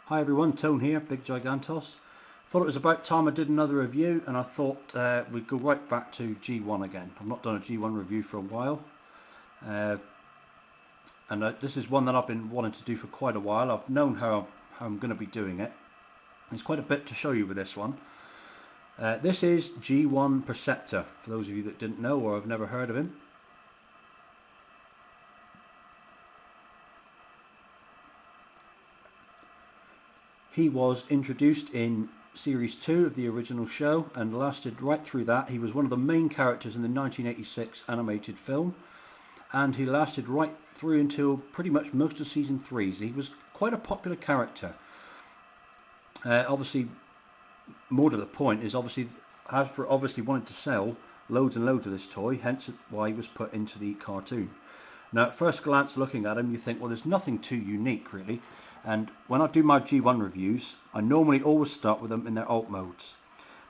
Hi everyone, Tone here, Big Gigantos. Thought it was about time I did another review, and I thought we'd go right back to G1 again. I've not done a G1 review for a while, and this is one that I've been wanting to do for quite a while. I've known how I'm going to be doing it. There's quite a bit to show you with this one. This is G1 Perceptor, for those of you that didn't know or have never heard of him. He was introduced in Series 2 of the original show and lasted right through that. He was one of the main characters in the 1986 animated film, and he lasted right through until pretty much most of Season 3. So he was quite a popular character. Obviously, more to the point is Hasbro obviously wanted to sell loads and loads of this toy, hence why he was put into the cartoon. Now, at first glance looking at him, you think, well, there's nothing too unique really. And when I do my G1 reviews, I normally always start with them in their alt modes.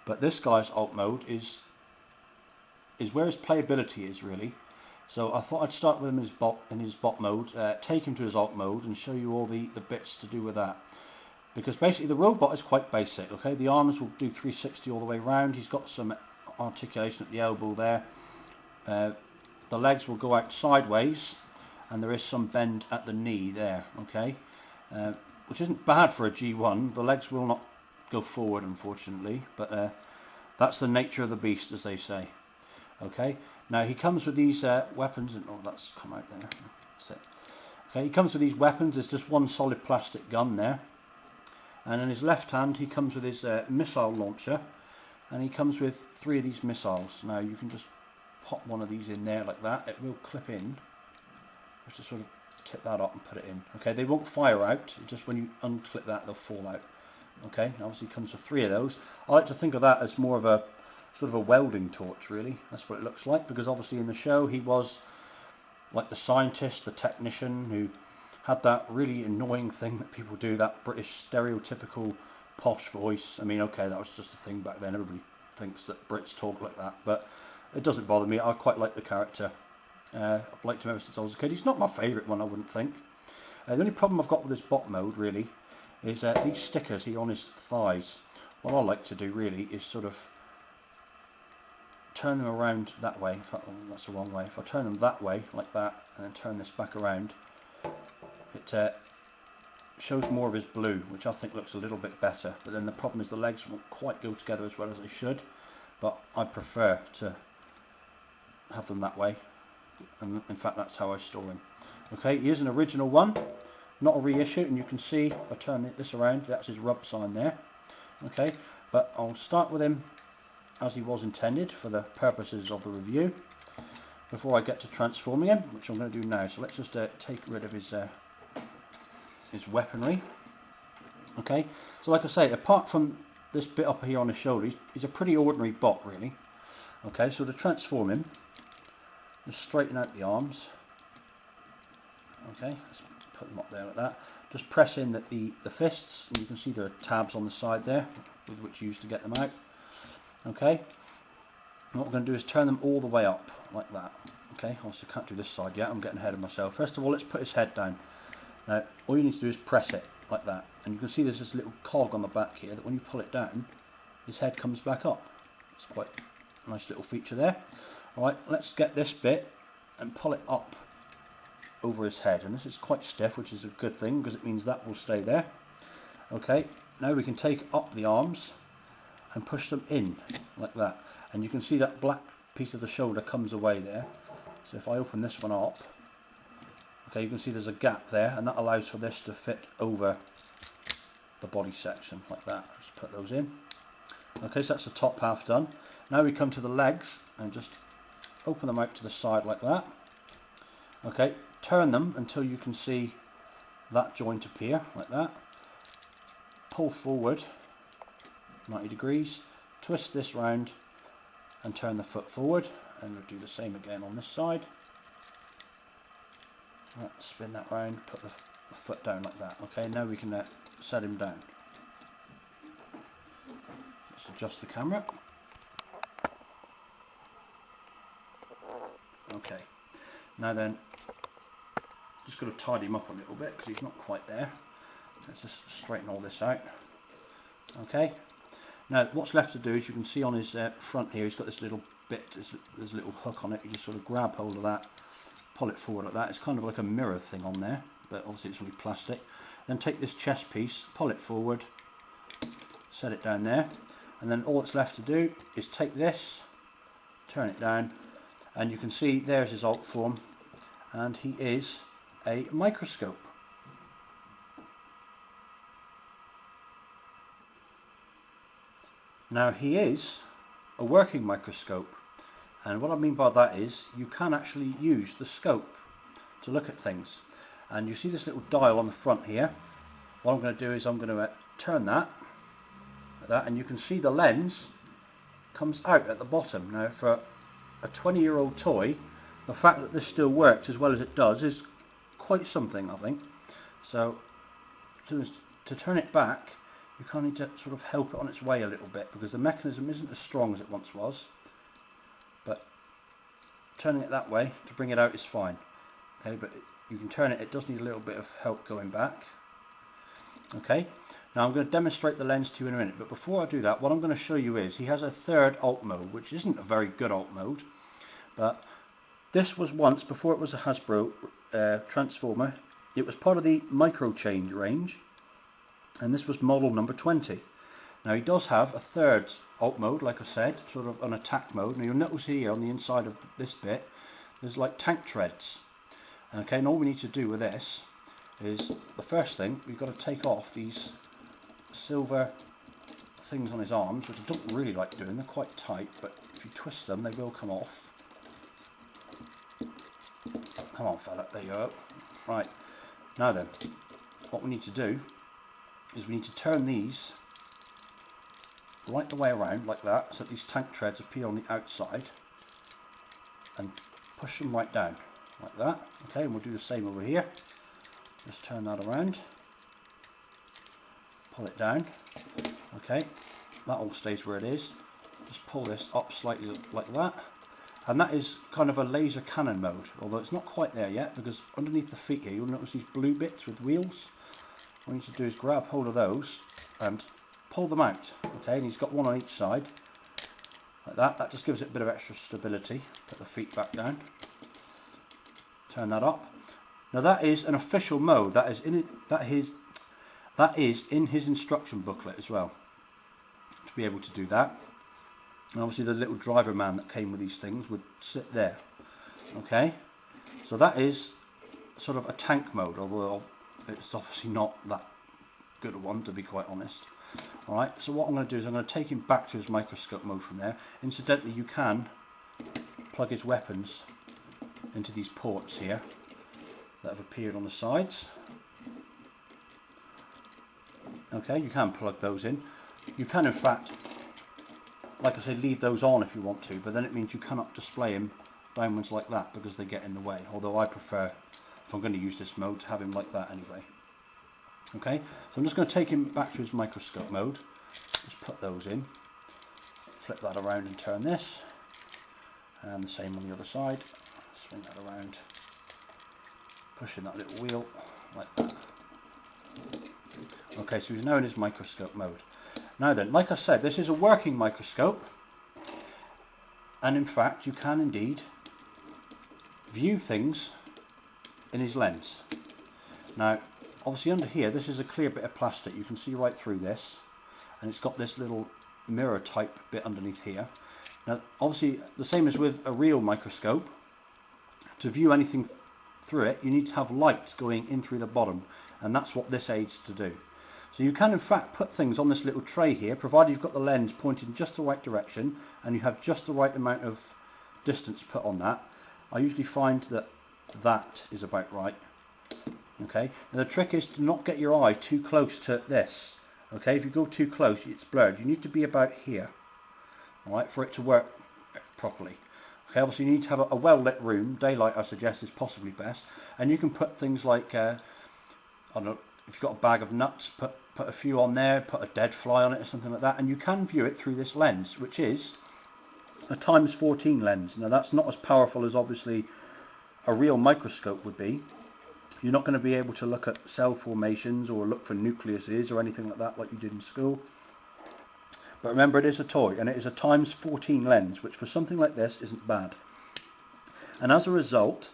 But this guy's alt mode is where his playability is really. So I thought I'd start with him in his bot mode, take him to his alt mode and show you all the bits to do with that. Because basically the robot is quite basic, okay? The arms will do 360 all the way around. He's got some articulation at the elbow there. The legs will go out sideways, and there is some bend at the knee there, okay? Which isn't bad for a G1. The legs will not go forward, unfortunately, but that's the nature of the beast, as they say. Okay, now he comes with these weapons, and oh, that's come out there. That's it. Okay, he comes with these weapons. There's just one solid plastic gun there, and in his left hand he comes with his missile launcher, and he comes with 3 of these missiles. Now you can just pop one of these in there like that. It will clip in. Just to sort of tip that up and put it in. Okay, they won't fire out, just when you unclip that they'll fall out. Okay, obviously comes with 3 of those. I like to think of that as more of a sort of a welding torch really. That's what it looks like, because obviously in the show he was like the scientist, the technician who had that really annoying thing that people do, that British stereotypical posh voice. I mean, okay, that was just a thing back then. Everybody thinks that Brits talk like that, but it doesn't bother me. I quite like the character. I've liked him ever since I was a kid. He's not my favourite one, I wouldn't think. The only problem I've got with this bot mode really is these stickers here on his thighs. What I like to do really is sort of turn them around that way. In fact, that's the wrong way. If I turn them that way, like that, and then turn this back around, it shows more of his blue, which I think looks a little bit better. But then the problem is the legs won't quite go together as well as they should. But I prefer to have them that way. And in fact that's how I store him. Okay, he is an original one, not a reissue, and you can see if I turn this around, that's his rub sign there. Okay, but I'll start with him as he was intended for the purposes of the review before I get to transforming him, which I'm going to do now. So let's just take rid of his weaponry. Okay, so like I say, apart from this bit up here on his shoulder, he's a pretty ordinary bot really. Okay, so to transform him, just straighten out the arms. Okay, let's put them up there like that. Just press in the fists, and you can see there are tabs on the side there with which you use to get them out. Okay, and what we're going to do is turn them all the way up like that. Okay, obviously I can't do this side yet, I'm getting ahead of myself. First of all, let's put his head down. Now all you need to do is press it like that, and you can see there's this little cog on the back here that when you pull it down, his head comes back up. It's quite a nice little feature there. Alright, let's get this bit and pull it up over his head, and this is quite stiff, which is a good thing because it means that will stay there. Okay, now we can take up the arms and push them in like that, and you can see that black piece of the shoulder comes away there. So if I open this one up, okay, you can see there's a gap there, and that allows for this to fit over the body section like that. Just put those in. Okay, so that's the top half done. Now we come to the legs and just open them out to the side like that. Okay, turn them until you can see that joint appear like that. Pull forward 90 degrees, twist this round and turn the foot forward, and we'll do the same again on this side. Right, spin that round, put the foot down like that. Okay, now we can set him down. Let's adjust the camera. Okay, now then, just got to tidy him up a little bit because he's not quite there. Let's just straighten all this out. Okay. Now what's left to do is, you can see on his front here, he's got this little bit, there's a little hook on it. You just sort of grab hold of that, pull it forward like that. It's kind of like a mirror thing on there, but obviously it's really plastic. Then take this chest piece, pull it forward, set it down there, and then all that's left to do is take this, turn it down, and you can see there's his alt form, and he is a microscope. Now he is a working microscope, and what I mean by that is you can actually use the scope to look at things. And you see this little dial on the front here. What I'm going to do is I'm going to turn that like that, and you can see the lens comes out at the bottom. Now for a 20-year-old toy, the fact that this still works as well as it does is quite something, I think. So to turn it back, you kind of need to sort of help it on its way a little bit, because the mechanism isn't as strong as it once was, but turning it that way to bring it out is fine. Okay, but you can turn it, it does need a little bit of help going back. Okay, now I'm going to demonstrate the lens to you in a minute, but before I do that, what I'm going to show you is he has a third alt mode, which isn't a very good alt mode, but this was once, before it was a Hasbro transformer, it was part of the micro change range, and this was model number 20. Now he does have a third alt mode, like I said, sort of an attack mode. Now you'll notice here on the inside of this bit, there's like tank treads. Okay, and all we need to do with this is, the first thing, we've got to take off these silver things on his arms, which I don't really like doing. They're quite tight, but if you twist them, they will come off. Come on, fella, there you go. Right, now then, what we need to do is we need to turn these right the way around like that, so that these tank treads appear on the outside, and push them right down like that. Okay, and we'll do the same over here. Just turn that around, pull it down. Okay, that all stays where it is. Just pull this up slightly like that, and that is kind of a laser cannon mode, although it's not quite there yet, because underneath the feet here you'll notice these blue bits with wheels. What you need to do is grab hold of those and pull them out. Okay, and he's got one on each side like that. That just gives it a bit of extra stability. Put the feet back down, turn that up. Now that is an official mode. That is in it. That is in his instruction booklet as well, to be able to do that. And obviously the little driver man that came with these things would sit there. Okay, so that is sort of a tank mode, although it's obviously not that good a one, to be quite honest. Alright, so what I'm going to do is I'm going to take him back to his microscope mode from there. Incidentally, you can plug his weapons into these ports here that have appeared on the sides. Okay, you can plug those in. You can in fact, like I said, leave those on if you want to, but then it means you cannot display him downwards like that, because they get in the way. Although I prefer, if I'm going to use this mode, to have him like that anyway. Okay, so I'm just going to take him back to his microscope mode. Just put those in, flip that around and turn this, and the same on the other side. Swing that around, pushing that little wheel like that. Okay, so he's now in his microscope mode. Now then, like I said, this is a working microscope, and in fact you can indeed view things in his lens. Now obviously under here, this is a clear bit of plastic. You can see right through this, and it's got this little mirror type bit underneath here. Now obviously, the same as with a real microscope, to view anything through it you need to have light going in through the bottom, and that's what this aids to do. So you can in fact put things on this little tray here, provided you've got the lens pointed in just the right direction and you have just the right amount of distance put on that. I usually find that that is about right. Okay, and the trick is to not get your eye too close to this. Okay, if you go too close it's blurred. You need to be about here, alright, for it to work properly. Okay, obviously you need to have a well lit room. Daylight I suggest is possibly best, and you can put things like I don't know, if you've got a bag of nuts, put a few on there, put a dead fly on it or something like that, and you can view it through this lens, which is a ×14 lens. Now that's not as powerful as obviously a real microscope would be. You're not going to be able to look at cell formations or look for nucleuses or anything like that like you did in school. But remember, it is a toy, and it is a times 14 lens, which for something like this isn't bad. And as a result,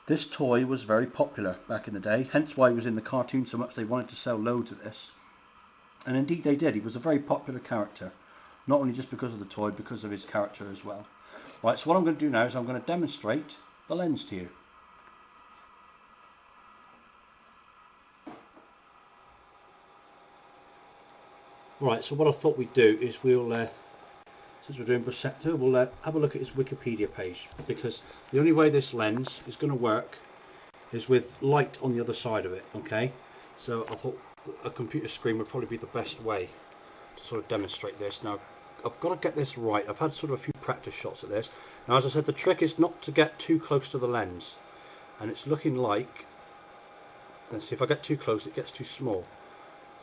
this toy was very popular back in the day, hence why he was in the cartoon so much they wanted to sell loads of this. And indeed they did. He was a very popular character, not only just because of the toy, because of his character as well. Right, so what I'm going to do now is I'm going to demonstrate the lens to you. Right, so what I thought we'd do is we'll, since we're doing Perceptor, we'll have a look at his Wikipedia page, because the only way this lens is going to work is with light on the other side of it, okay? So I thought a computer screen would probably be the best way to sort of demonstrate this. Now, I've got to get this right. I've had sort of a few practice shots at this. Now, as I said, the trick is not to get too close to the lens. And it's looking like, let's see, if I get too close, it gets too small.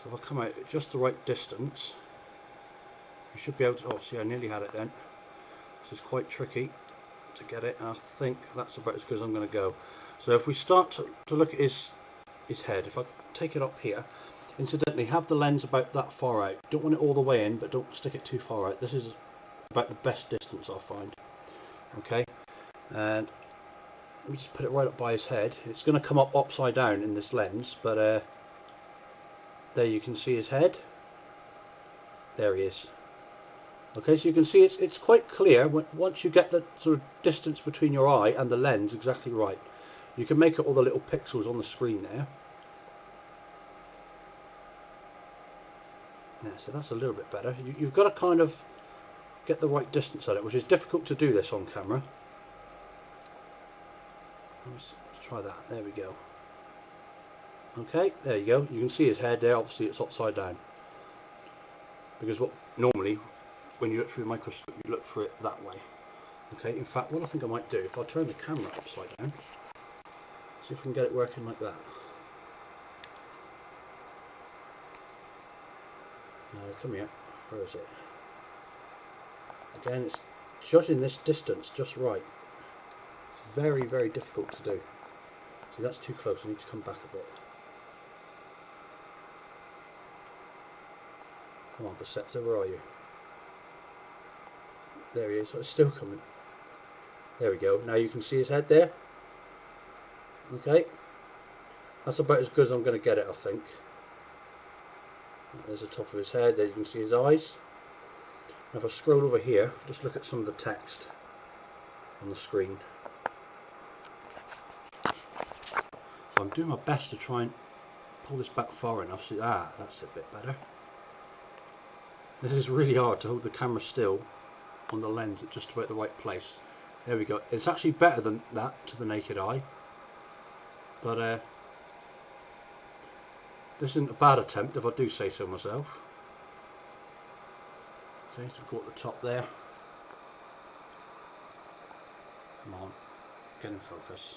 So if I come out at just the right distance, you should be able to, oh, see, I nearly had it then. This is quite tricky to get it, and I think that's about as good as I'm going to go. So if we start to look at his head, if I take it up here, incidentally, have the lens about that far out. Don't want it all the way in, but don't stick it too far out. This is about the best distance I'll find. Okay, and we just put it right up by his head. It's going to come up upside down in this lens, but there you can see his head. There he is. Okay, so you can see it's quite clear once you get the sort of distance between your eye and the lens exactly right. You can make out all the little pixels on the screen there. Yeah, so that's a little bit better. You've got to kind of get the right distance on it, which is difficult to do this on camera. Let's try that. There we go. Okay, there you go. You can see his head there. Obviously it's upside down, because what normally when you look through the microscope you look for it that way. Okay, in fact what I think I might do, if I turn the camera upside down, see if we can get it working like that. Now come here, where is it? Again, it's judging this distance just right. It's very, very difficult to do. See, that's too close, I need to come back a bit. Come on, Perceptor, where are you? There he is, it's still coming. There we go, now you can see his head there. Okay, that's about as good as I'm going to get it, I think. There's the top of his head, there you can see his eyes. And if I scroll over here, just look at some of the text on the screen. So I'm doing my best to try and pull this back far enough. See, that's a bit better. This is really hard to hold the camera still on the lens at just about the right place. There we go. It's actually better than that to the naked eye. But this isn't a bad attempt, if I do say so myself. Okay, so we've got the top there. Come on, get in focus.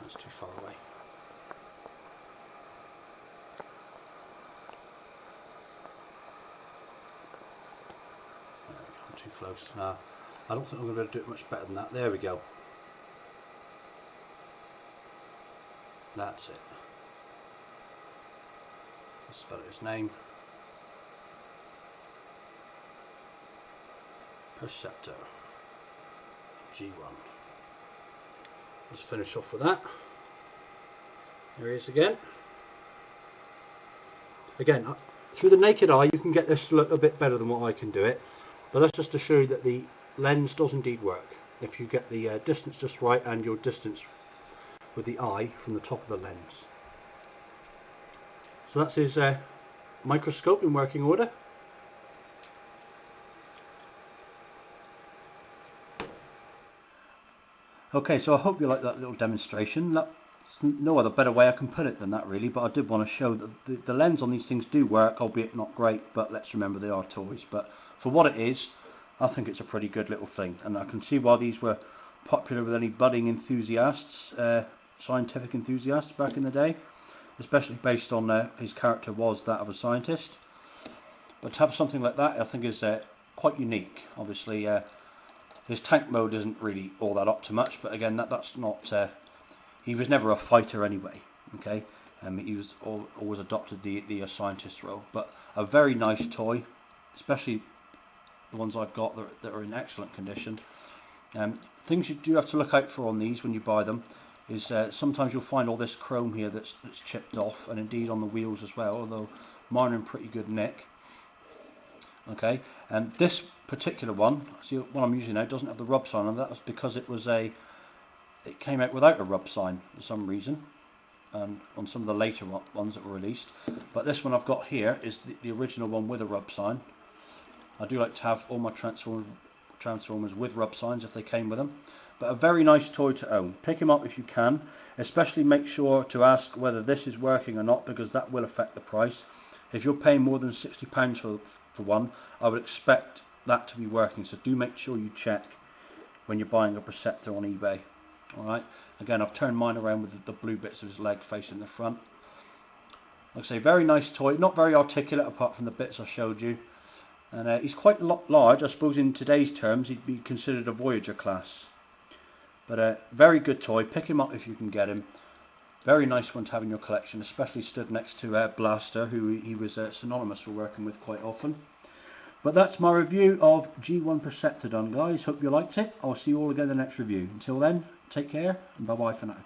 That's too far away. There we go, I'm too close. Now, I don't think I'm going to be able to do it much better than that. There we go. That's it. Let's spell his name. Perceptor. G1. Let's finish off with that. There he is again. Again, through the naked eye you can get this to look a bit better than what I can do it, but that's just to show you that the lens does indeed work if you get the distance just right and your distance with the eye from the top of the lens. So that's his microscope in working order. Okay, so I hope you like that little demonstration. That's no other better way I can put it than that really, but I did want to show that the lens on these things do work, albeit not great, but let's remember they are toys. But for what it is, I think it's a pretty good little thing, and I can see why these were popular with any budding enthusiasts, scientific enthusiasts back in the day, especially based on his character was that of a scientist. But to have something like that I think is quite unique. Obviously his tank mode isn't really all that up to much, but again that's not he was never a fighter anyway. Okay, he was always adopted the scientist role, but a very nice toy, especially the ones I've got that are in excellent condition. Things you do have to look out for on these when you buy them is sometimes you'll find all this chrome here that's chipped off, and indeed on the wheels as well, although mine are in pretty good nick. Okay, and this particular one, see what I'm using now, doesn't have the rub sign, and that was because it came out without a rub sign for some reason, on some of the later ones that were released. But this one I've got here is the original one with a rub sign. I do like to have all my Transformers with rub signs if they came with them. But a very nice toy to own. Pick him up if you can, especially make sure to ask whether this is working or not, because that will affect the price. If you're paying more than £60 for one, I would expect that to be working, so do make sure you check when you're buying a Perceptor on eBay. Alright, again, I've turned mine around with the blue bits of his leg facing the front. Like I say, very nice toy, not very articulate apart from the bits I showed you. And he's quite large. I suppose in today's terms he'd be considered a Voyager class. But a very good toy. Pick him up if you can get him. Very nice one to have in your collection, especially stood next to Blaster, who he was synonymous for working with quite often. But that's my review of G1 Perceptor done, guys. Hope you liked it. I'll see you all again in the next review. Until then, take care and bye bye for now.